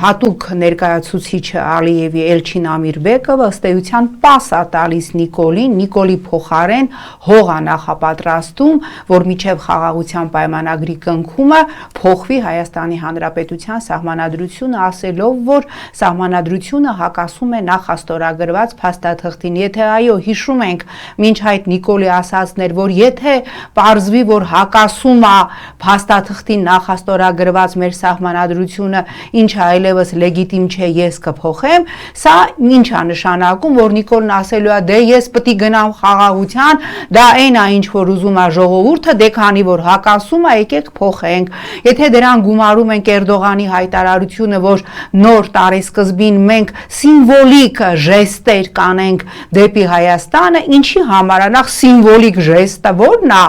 հատուկ ներկայացուցիչը Ալիևի Էլչին Ամիրբեկը ըստ էության պաս է տալիս Նիկոլին, Նիկոլի փոխարեն հող է նախապատրաստում, որ մինչև խաղաղության պայմանագրի կնքումը փոխվի Հայաստանի Հանրապետության սահմանադրությունը, ասելով, որ սահմանադրությունը հակասում է նախաստորագրված փաստաթղթին։ Եթե այո, հիշում ենք, մինչ այդ Նիկոլի ասածն էր, որ եթե պարզվի, որ հակասում է փաստաթղթին նախաստորագրված մեր սահմանադրությունը, ինչը այլևս լեգիտիմ չէ, ես կփոխեմ, սա ինչ է նշանակում, որ Նիկոլն ասելու է, դե ես պետք է գնամ խաղաղության, դա այն է, ինչ որ ուզում է ժողովուրդը, դե քանի որ հակասում է, եկեք փոխենք։ Եթե դրան գումարում ենք Էրդողանի հայտարարությունը, որ նոր տարեսկզբին մենք սիմվոլիկ ժեստեր կանենք դեպի Հայաստանը, ինչի համար է նախ սիմվոլիկ ժեստը, որն է։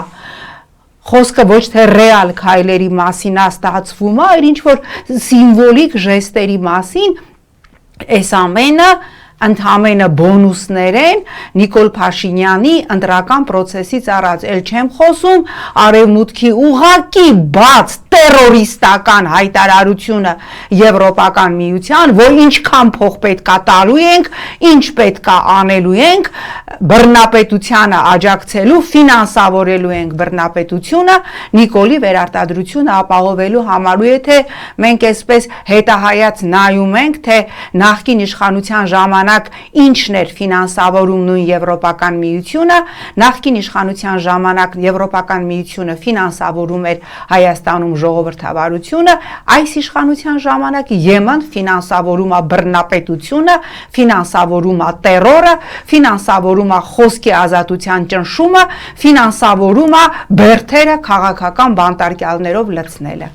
Խոսքը ոչ թե ռեալ քայլերի մասին է ստացվում, այլ ինչ որ սիմվոլիկ ժեստերի մասին, այս ամենը ընդհանրապես բոնուսներ են Նիկոլ Փաշինյանի ընտրական process-ից առաջ, ել չեմ խոսում արևմուտքի ուղղակի բաց տերորիստական հայտարարությունը Եվրոպական միության, որ ինչքան փող պետքա տալու ենք, ինչ պետքա անելու ենք, բռնապետությանը աջակցելու, ֆինանսավորելու ենք բռնապետությունը, Նիկոլի վերարտադրությունը ապահովելու համար։ Ու եթե մենք այսպես հետահայաց նայում ենք, թե նախկին իշխանության ժամանակ ինչն էր ֆինանսավորում նույն Եվրոպական միությունը, նախկին իշխանության ժամանակ Եվրոպական միությունը ֆինանսավորում էր Հայաստանում ժողովրդավարությունը, այս իշխանության ժամանակ ԵՄ-ն ֆինանսավորում է բռնապետությունը, ֆինանսավորում է տերորը, ֆինանսավորում է խոսքի ազատության ճնշումը, ֆինանսավորում է բերդերը քաղաքական բանտարկյալներով լցնելը։